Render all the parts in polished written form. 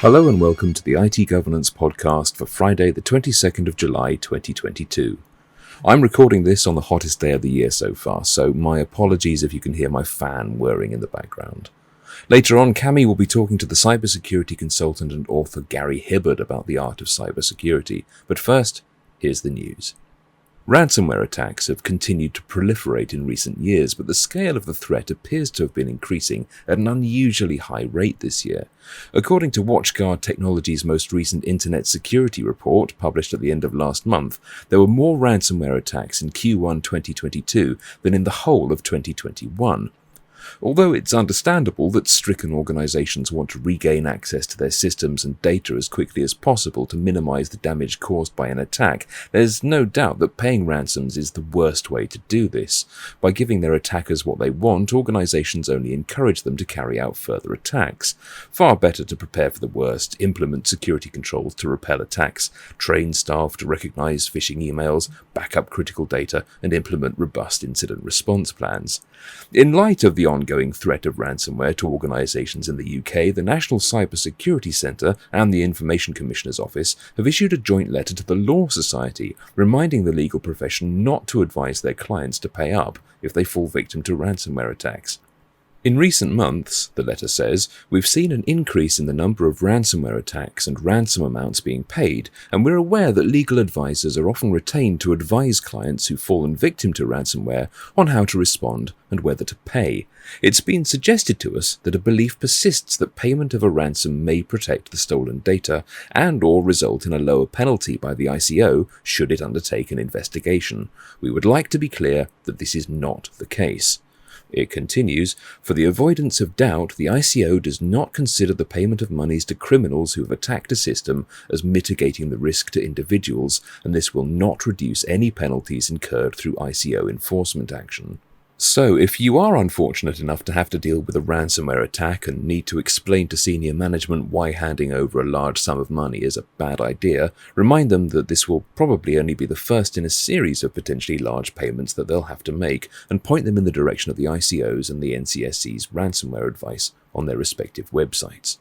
Hello and welcome to the IT Governance Podcast for Friday the 22nd of July 2022. I'm recording this on the hottest day of the year so far, so my apologies if you can hear my fan whirring in the background. Later on, Cami will be talking to the cybersecurity consultant and author Gary Hibbard about the art of cybersecurity, but first, here's the news. Ransomware attacks have continued to proliferate in recent years, but the scale of the threat appears to have been increasing at an unusually high rate this year. According to WatchGuard Technology's most recent Internet Security Report, published at the end of last month, there were more ransomware attacks in Q1 2022 than in the whole of 2021. Although it's understandable that stricken organizations want to regain access to their systems and data as quickly as possible to minimize the damage caused by an attack, there's no doubt that paying ransoms is the worst way to do this. By giving their attackers what they want, organizations only encourage them to carry out further attacks. Far better to prepare for the worst, implement security controls to repel attacks, train staff to recognize phishing emails, back up critical data, and implement robust incident response plans. In light of the ongoing threat of ransomware to organizations in the UK, the National Cybersecurity Centre and the Information Commissioner's Office have issued a joint letter to the Law Society, reminding the legal profession not to advise their clients to pay up if they fall victim to ransomware attacks. In recent months, the letter says, we've seen an increase in the number of ransomware attacks and ransom amounts being paid, and we're aware that legal advisors are often retained to advise clients who've fallen victim to ransomware on how to respond and whether to pay. It's been suggested to us that a belief persists that payment of a ransom may protect the stolen data and/or result in a lower penalty by the ICO should it undertake an investigation. We would like to be clear that this is not the case. It continues, for the avoidance of doubt, the ICO does not consider the payment of monies to criminals who have attacked a system as mitigating the risk to individuals, and this will not reduce any penalties incurred through ICO enforcement action. So, if you are unfortunate enough to have to deal with a ransomware attack and need to explain to senior management why handing over a large sum of money is a bad idea, remind them that this will probably only be the first in a series of potentially large payments that they'll have to make, and point them in the direction of the ICO's and the NCSC's ransomware advice on their respective websites.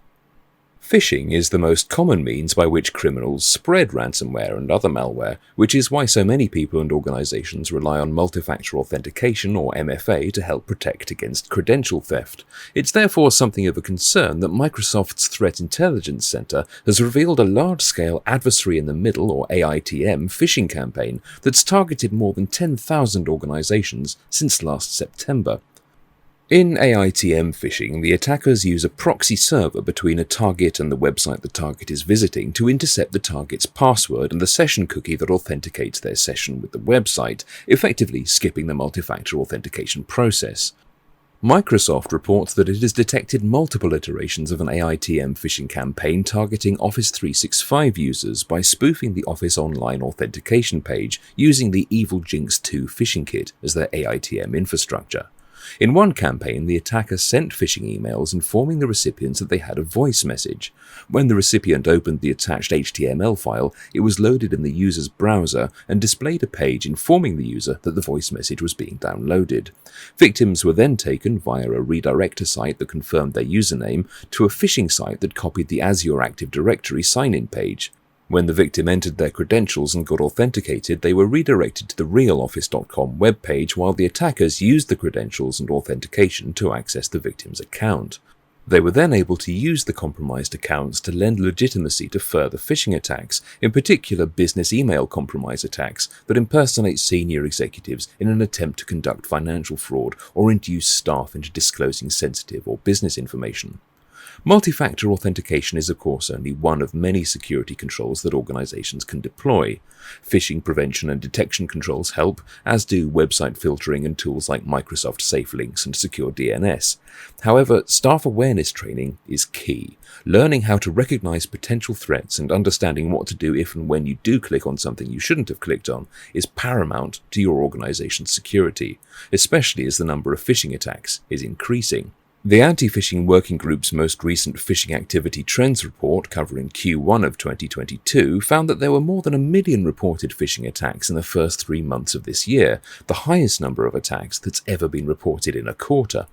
Phishing is the most common means by which criminals spread ransomware and other malware, which is why so many people and organizations rely on multi-factor authentication or MFA to help protect against credential theft. It's therefore something of a concern that Microsoft's Threat Intelligence Center has revealed a large-scale adversary in the middle or AiTM phishing campaign that's targeted more than 10,000 organizations since last September. In AiTM phishing, the attackers use a proxy server between a target and the website the target is visiting to intercept the target's password and the session cookie that authenticates their session with the website, effectively skipping the multi-factor authentication process. Microsoft reports that it has detected multiple iterations of an AiTM phishing campaign targeting Office 365 users by spoofing the Office Online authentication page using the Evil Jinx 2 phishing kit as their AiTM infrastructure. In one campaign, the attacker sent phishing emails informing the recipients that they had a voice message. When the recipient opened the attached HTML file, it was loaded in the user's browser and displayed a page informing the user that the voice message was being downloaded. Victims were then taken via a redirector site that confirmed their username to a phishing site that copied the Azure Active Directory sign-in page. When the victim entered their credentials and got authenticated, they were redirected to the realoffice.com webpage while the attackers used the credentials and authentication to access the victim's account. They were then able to use the compromised accounts to lend legitimacy to further phishing attacks, in particular business email compromise attacks that impersonate senior executives in an attempt to conduct financial fraud or induce staff into disclosing sensitive or business information. Multi-factor authentication is of course only one of many security controls that organizations can deploy. Phishing prevention and detection controls help, as do website filtering and tools like Microsoft Safe Links and Secure DNS. However, staff awareness training is key. Learning how to recognize potential threats and understanding what to do if and when you do click on something you shouldn't have clicked on is paramount to your organization's security, especially as the number of phishing attacks is increasing. The Anti-Phishing Working Group's most recent phishing activity trends report, covering Q1 of 2022, found that there were more than 1 million reported phishing attacks in the first 3 months of this year, the highest number of attacks that's ever been reported in a quarter.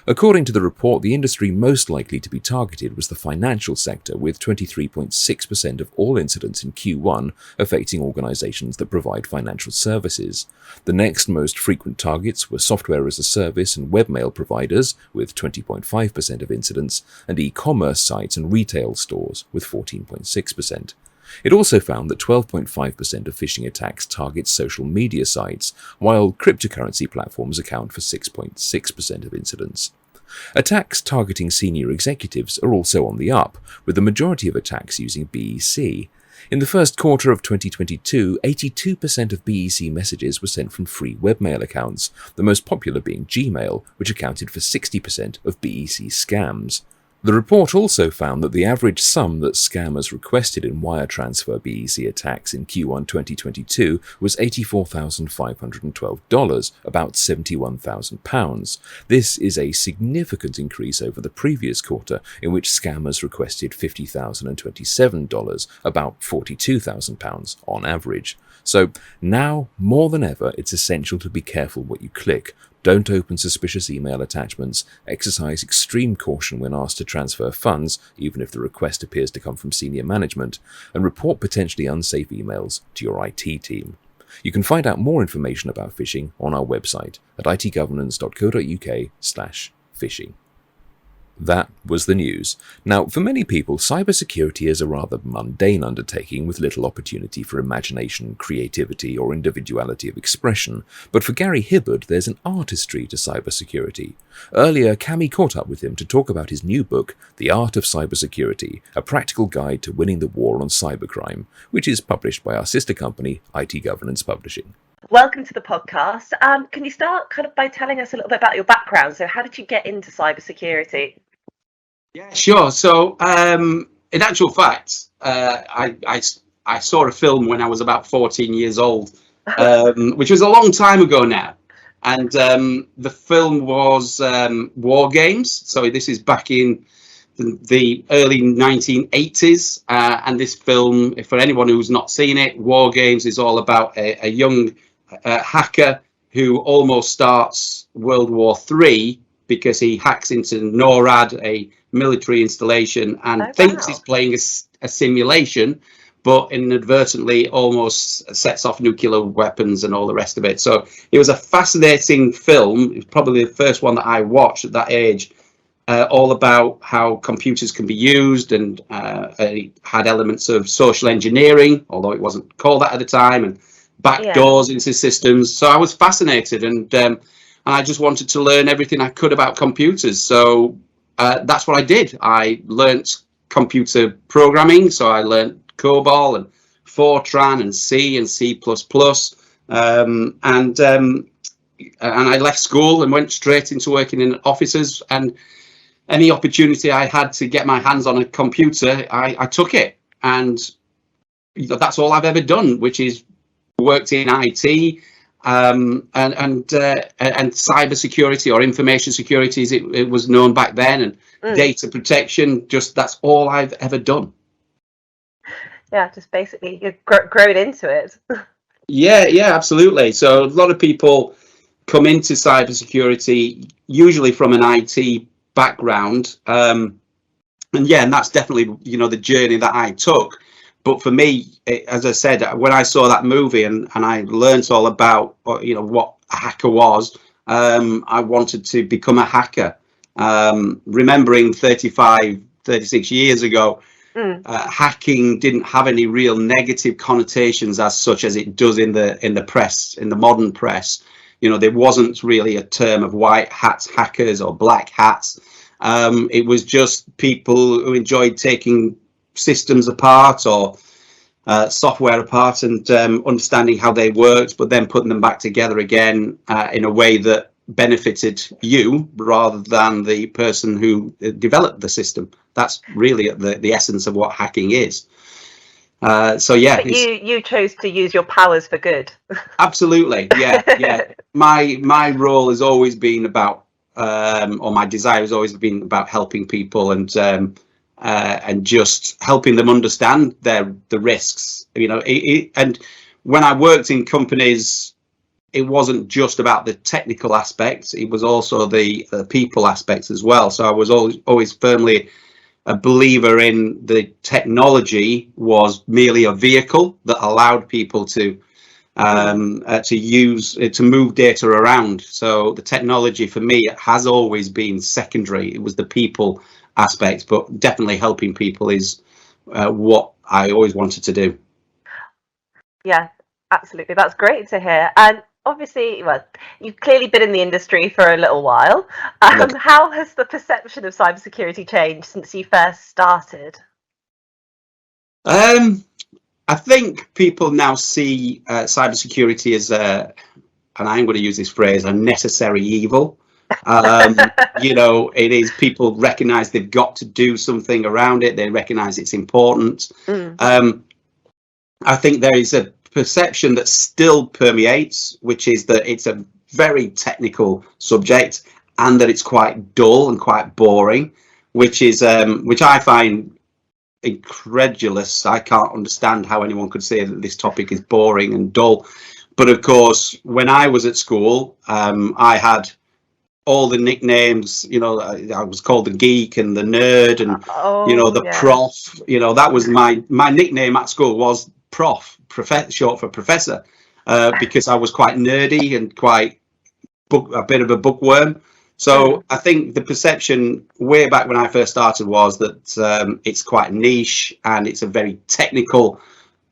According to the report, the industry most likely to be targeted was the financial sector, with 23.6% of all incidents in Q1 affecting organizations that provide financial services. The next most frequent targets were software as a service and webmail providers, with 20.5% of incidents, and e-commerce sites and retail stores, with 14.6%. It also found that 12.5% of phishing attacks target social media sites, while cryptocurrency platforms account for 6.6% of incidents. Attacks targeting senior executives are also on the up, with the majority of attacks using BEC. In the first quarter of 2022, 82% of BEC messages were sent from free webmail accounts, the most popular being Gmail, which accounted for 60% of BEC scams. The report also found that the average sum that scammers requested in wire transfer BEC attacks in Q1 2022 was $84,512, about £71,000. This is a significant increase over the previous quarter, in which scammers requested $50,027, about £42,000 on average. So now, more than ever, it's essential to be careful what you click. Don't open suspicious email attachments, exercise extreme caution when asked to transfer funds, even if the request appears to come from senior management, and report potentially unsafe emails to your IT team. You can find out more information about phishing on our website at itgovernance.co.uk/phishing. That was the news. Now, for many people, cybersecurity is a rather mundane undertaking with little opportunity for imagination, creativity, or individuality of expression. But for Gary Hibbard, there's an artistry to cybersecurity. Earlier, Cami caught up with him to talk about his new book, The Art of Cybersecurity, a practical guide to winning the war on cybercrime, which is published by our sister company, IT Governance Publishing. Welcome to the podcast. Can you start by telling us a little bit about your background? So how did you get into cybersecurity? Yeah, sure. So, in actual fact, I saw a film when I was about 14 years old, which was a long time ago now. And the film was War Games. So this is back in the early 1980s. And this film, for anyone who's not seen it, War Games is all about a young hacker who almost starts World War III because he hacks into NORAD, a military installation, and thinks he's playing a simulation, but inadvertently almost sets off nuclear weapons and all the rest of it. So it was a fascinating film. It was probably the first one that I watched at that age, all about how computers can be used, and it had elements of social engineering, although it wasn't called that at the time, and backdoors into systems. So I was fascinated, and I just wanted to learn everything I could about computers. So that's what I did. I learnt computer programming, so I learnt COBOL and Fortran and C and C++, and I left school and went straight into working in offices. And any opportunity I had to get my hands on a computer, I took it. And that's all I've ever done, which is worked in IT. And cyber security, or information security as it was known back then, and data protection. Just that's all I've ever done. Yeah, just basically you've grown into it. Yeah, absolutely. So a lot of people come into cybersecurity usually from an IT background, and that's definitely the journey that I took. But for me, as I said, when I saw that movie and I learned all about what a hacker was, I wanted to become a hacker. Remembering 36 years ago, hacking didn't have any real negative connotations as such as it does in the press, in the modern press. There wasn't really a term of white hats hackers or black hats. It was just people who enjoyed taking systems apart or software apart and understanding how they worked, but then putting them back together again in a way that benefited you rather than the person who developed the system. That's really the essence of what hacking is. But you chose to use your powers for good. Absolutely. Yeah. My role has always been about or my desire has always been about helping people and just helping them understand the risks. And when I worked in companies it wasn't just about the technical aspects, it was also the people aspects as well. So I was always firmly a believer in the technology was merely a vehicle that allowed people to move data around. So the technology for me has always been secondary. It was the people aspect, but definitely helping people is what I always wanted to do. Yeah, absolutely. That's great to hear. And obviously, well, you've clearly been in the industry for a little while. How has the perception of cybersecurity changed since you first started? I think people now see cybersecurity as and I'm going to use this phrase, a necessary evil. It is, people recognize they've got to do something around it. They recognize it's important. I think there is a perception that still permeates, which is that it's a very technical subject and that it's quite dull and quite boring, which I find incredulous. I can't understand how anyone could say that this topic is boring and dull. But of course, when I was at school, I had all the nicknames. I was called the geek and the nerd and the prof. That was my nickname at school was prof, short for professor, because I was quite nerdy and quite a bit of a bookworm. So I think the perception way back when I first started was that it's quite niche and it's a very technical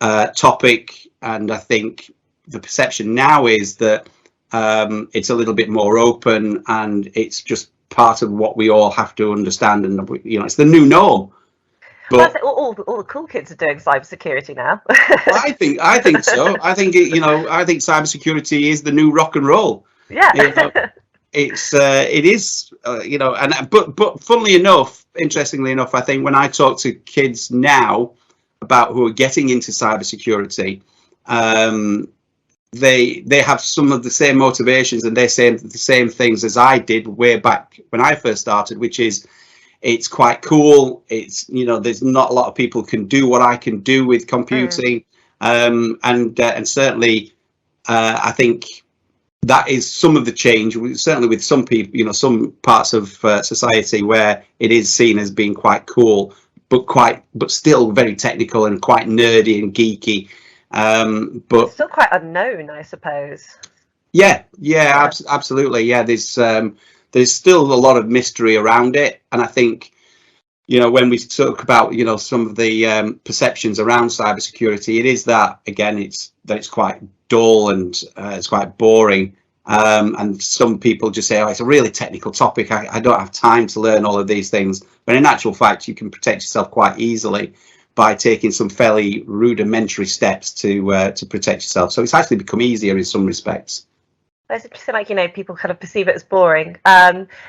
topic. And I think the perception now is that it's a little bit more open and it's just part of what we all have to understand. And, it's the new norm. But all the cool kids are doing cybersecurity now. Well, I think so. I think I think cybersecurity is the new rock and roll. Yeah. It is, but funnily enough, interestingly enough, I think when I talk to kids now about who are getting into cybersecurity, they have some of the same motivations and they're saying the same things as I did way back when I first started, which is it's quite cool. It's, there's not a lot of people can do what I can do with computing, and certainly I think that is some of the change, certainly with some people, some parts of society where it is seen as being quite cool, but still very technical and quite nerdy and geeky. But it's still quite unknown, I suppose. Yeah, absolutely. Yeah, there's still a lot of mystery around it, and I think when we talk about some of the perceptions around cybersecurity, it is that again it's quite dull and it's quite boring, and some people just say, it's a really technical topic, I don't have time to learn all of these things, but in actual fact you can protect yourself quite easily by taking some fairly rudimentary steps to protect yourself. So it's actually become easier in some respects. It's interesting, people kind of perceive it as boring,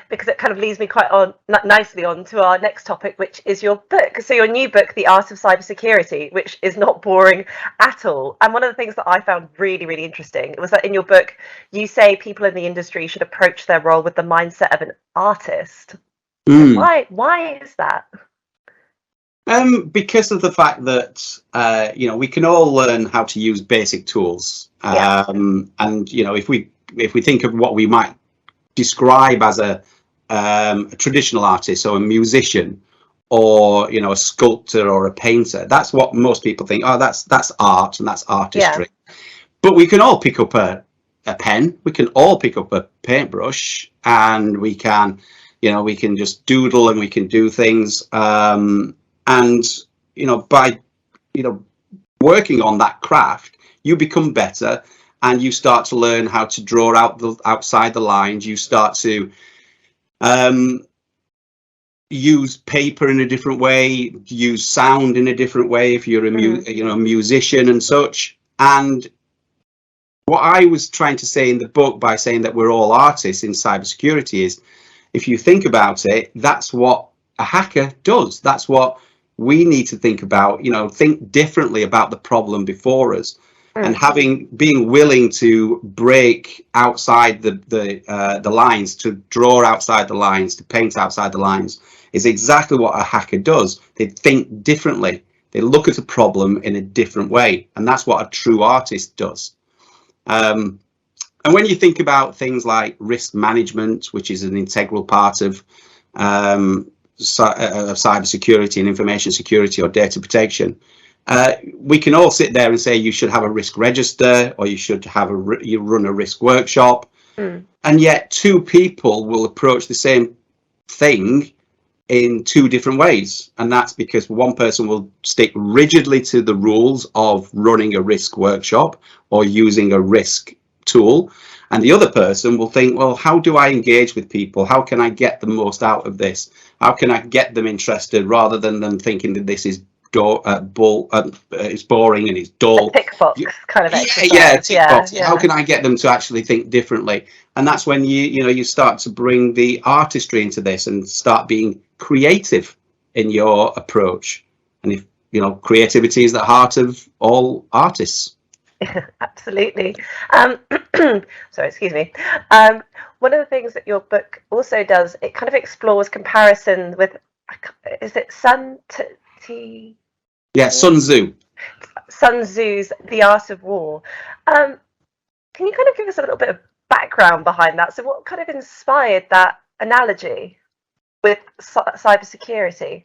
because it kind of leads me quite nicely on to our next topic, which is your book. So your new book, The Art of Cybersecurity, which is not boring at all. And one of the things that I found really, really interesting was that in your book, you say people in the industry should approach their role with the mindset of an artist. Why is that? Because of the fact that we can all learn how to use basic tools, and if we think of what we might describe as a traditional artist, or a musician, or a sculptor or a painter, that's what most people think. Oh, that's art and that's artistry. Yeah. But we can all pick up a pen, we can all pick up a paintbrush, and we can just doodle and we can do things. And by working on that craft, you become better, and you start to learn how to draw outside the lines. You start to use paper in a different way, use sound in a different way if you're a musician and such. And what I was trying to say in the book by saying that we're all artists in cybersecurity is, if you think about it, that's what a hacker does. That's what we need to think about, think differently about the problem before us. And being willing to break outside the lines, to draw outside the lines, to paint outside the lines, is exactly what a hacker does. They think differently. They look at a problem in a different way, and that's what a true artist does. And And when you think about things like risk management, which is an integral part of cybersecurity and information security or data protection, we can all sit there and say you should have a risk register, or you should have you run a risk workshop, and yet two people will approach the same thing in two different ways. And that's because one person will stick rigidly to the rules of running a risk workshop or using a risk tool, and the other person will think, well, how do I engage with people? How can I get the most out of this? How can I get them interested, rather than them thinking that this is it's boring and it's dull. Tick box kind of exercise. Tick box. How can I get them to actually think differently? And that's when you start to bring the artistry into this and start being creative in your approach. And if creativity is the heart of all artists. Absolutely. Sorry, excuse me. One of the things that your book also does, it kind of explores comparison with, is it Sun Tzu? Sun Tzu's The Art of War. Can you kind of give us a little bit of background behind that? So what kind of inspired that analogy with cybersecurity?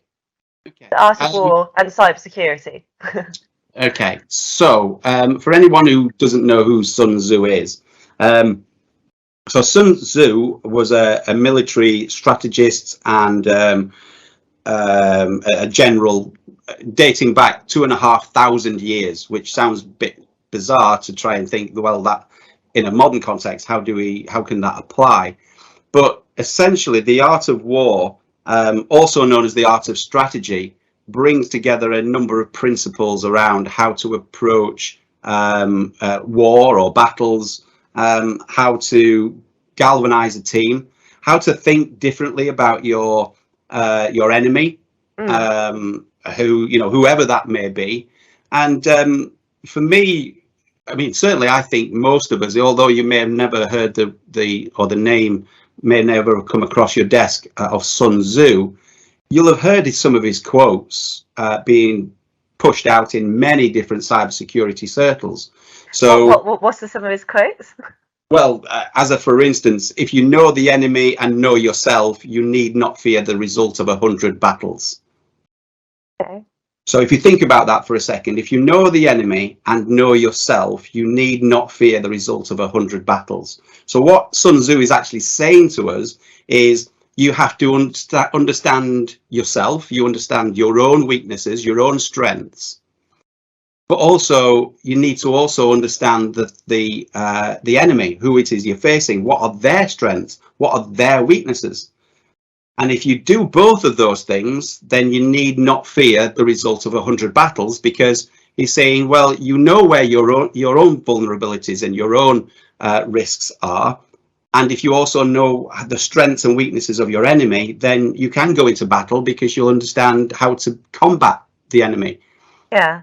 Okay. The Art of War and cybersecurity. Okay, so for anyone who doesn't know who Sun Tzu is, so Sun Tzu was a military strategist and a general dating back 2,500 years, which sounds a bit bizarre to try and think, well, that in a modern context, how can that apply? But essentially, the art of war, also known as the art of strategy, brings together a number of principles around how to approach war or battles, how to galvanize a team, how to think differently about your enemy, whoever that may be. And for me, I mean, certainly I think most of us, although you may have never heard the name may never have come across your desk of Sun Tzu, you'll have heard some of his quotes being pushed out in many different cybersecurity circles. So, what's some of his quotes? Well, for instance, if you know the enemy and know yourself, you need not fear the result of 100 battles. Okay. So if you think about that for a second, if you know the enemy and know yourself, you need not fear the result of 100 battles. So what Sun Tzu is actually saying to us is, you have to understand yourself, you understand your own weaknesses, your own strengths, but also you need to also understand the enemy, who it is you're facing, what are their strengths, what are their weaknesses. And if you do both of those things, then you need not fear the result of 100 battles, because he's saying, well, you know where your own vulnerabilities and your own risks are. And if you also know the strengths and weaknesses of your enemy, then you can go into battle because you'll understand how to combat the enemy. Yeah.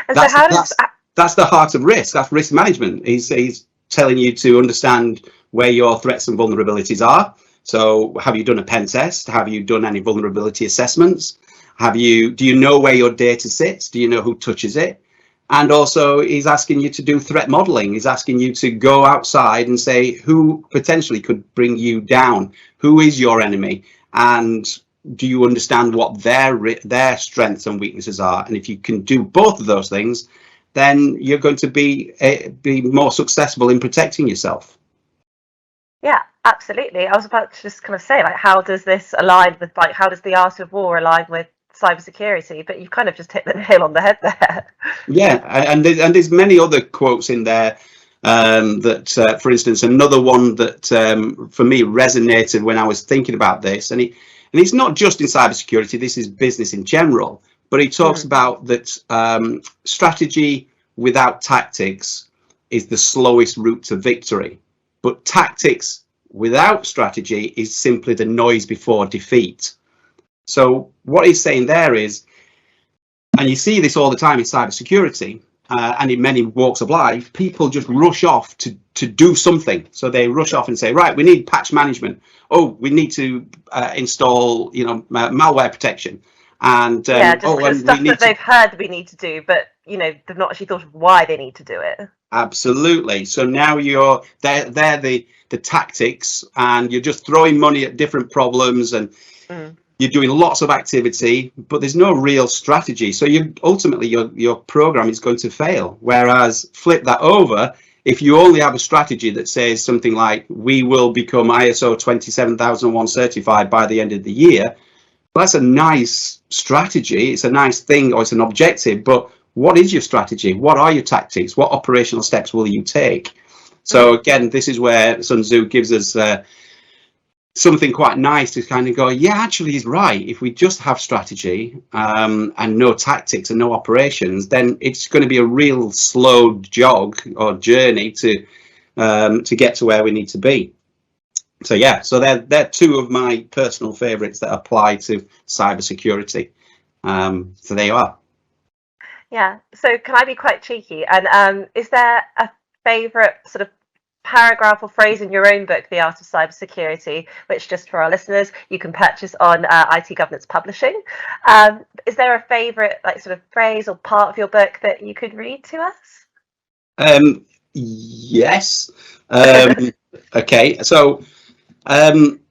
And that's the heart of risk. That's risk management. He's telling you to understand where your threats and vulnerabilities are. So have you done a pen test? Have you done any vulnerability assessments? Do you know where your data sits? Do you know who touches it? And also, he's asking you to do threat modeling. He's asking you to go outside and say who potentially could bring you down. Who is your enemy? And do you understand what their strengths and weaknesses are? And if you can do both of those things, then you're going to be more successful in protecting yourself. Yeah, absolutely. I was about to just kind of say, like, how does this align with, like, how does the art of war align with cybersecurity? But you've kind of just hit the nail on the head there. Yeah, and there's many other quotes in there that, for instance, another one that for me resonated when I was thinking about this, and it's not just in cybersecurity. This is business in general. But he talks about that strategy without tactics is the slowest route to victory. But tactics without strategy is simply the noise before defeat. So what he's saying there is, and you see this all the time in cybersecurity and in many walks of life, people just rush off to do something. So they rush off and say, right, we need patch management. Oh, we need to install, malware protection. And stuff that they've heard we need to do, but they've not actually thought of why they need to do it. Absolutely. So now they're the tactics, and you're just throwing money at different problems, and you're doing lots of activity, but there's no real strategy. So you ultimately your program is going to fail. Whereas flip that over, if you only have a strategy that says something like, we will become ISO 27001 certified by the end of the year, well, that's a nice strategy. It's a nice thing, or it's an objective, but what is your strategy? What are your tactics? What operational steps will you take? So again, this is where Sun Tzu gives us something quite nice to kind of go, yeah, actually he's right. If we just have strategy and no tactics and no operations, then it's going to be a real slow jog or journey to get to where we need to be. So yeah, so they're two of my personal favorites that apply to cybersecurity. So there you are. Yeah. So can I be quite cheeky? And is there a favourite sort of paragraph or phrase in your own book, The Art of Cybersecurity, which, just for our listeners, you can purchase on IT Governance Publishing? Is there a favourite sort of phrase or part of your book that you could read to us? Yes. Okay. So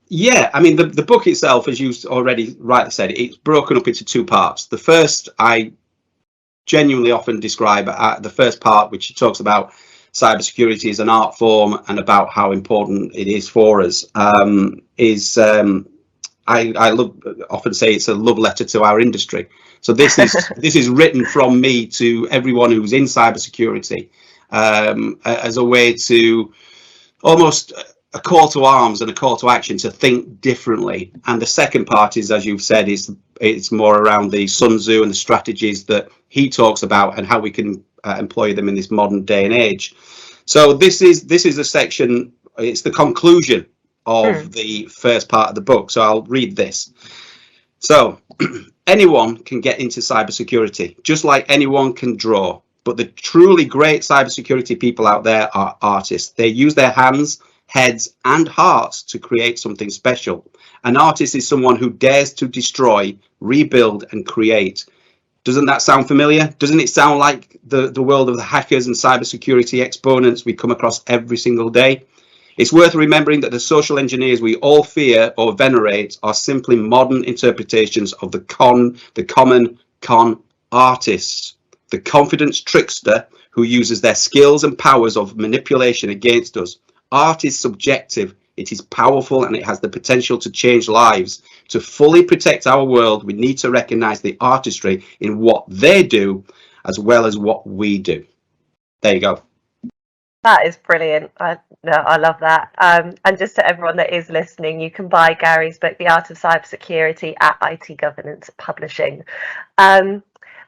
yeah, I mean, the book itself, as you already rightly said, it's broken up into two parts. The first, I genuinely often describe the first part, which talks about cybersecurity as an art form and about how important it is for us. I often say it's a love letter to our industry. So this is written from me to everyone who's in cybersecurity as a way to almost a call to arms and a call to action to think differently. And the second part is, as you've said, it's more around the Sun Tzu and the strategies that he talks about and how we can employ them in this modern day and age. So this is a section, it's the conclusion of the first part of the book. So I'll read this. So anyone can get into cybersecurity, just like anyone can draw. But the truly great cybersecurity people out there are artists. They use their hands, heads, and hearts to create something special. An artist is someone who dares to destroy, rebuild, and create. Doesn't that sound familiar? Doesn't it sound like the world of the hackers and cybersecurity exponents we come across every single day? It's worth remembering that the social engineers we all fear or venerate are simply modern interpretations of the common con artists. The confidence trickster who uses their skills and powers of manipulation against us. Art is subjective, it is powerful, and it has the potential to change lives. To fully protect our world, we need to recognize the artistry in what they do as well as what we do. There you go. That is brilliant. I love that. And just to everyone that is listening, you can buy Gary's book, The Art of Cybersecurity, at IT Governance Publishing. But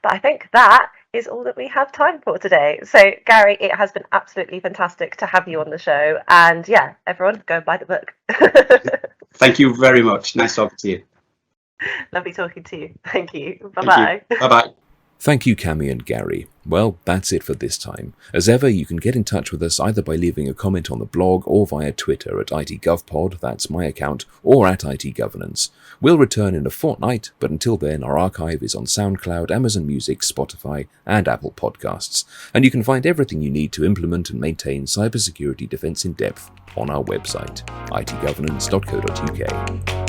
I think that is all that we have time for today. So, Gary, it has been absolutely fantastic to have you on the show. And yeah, everyone, go and buy the book. Thank you very much. Nice talking to you. Lovely talking to you. Thank you. Bye-bye. Bye-bye. Thank you, Cami and Gary. Well, that's it for this time. As ever, you can get in touch with us either by leaving a comment on the blog or via Twitter at ITGovPod, that's my account, or at ITGovernance. We'll return in a fortnight, but until then, our archive is on SoundCloud, Amazon Music, Spotify, and Apple Podcasts. And you can find everything you need to implement and maintain cybersecurity defense in depth on our website, itgovernance.co.uk.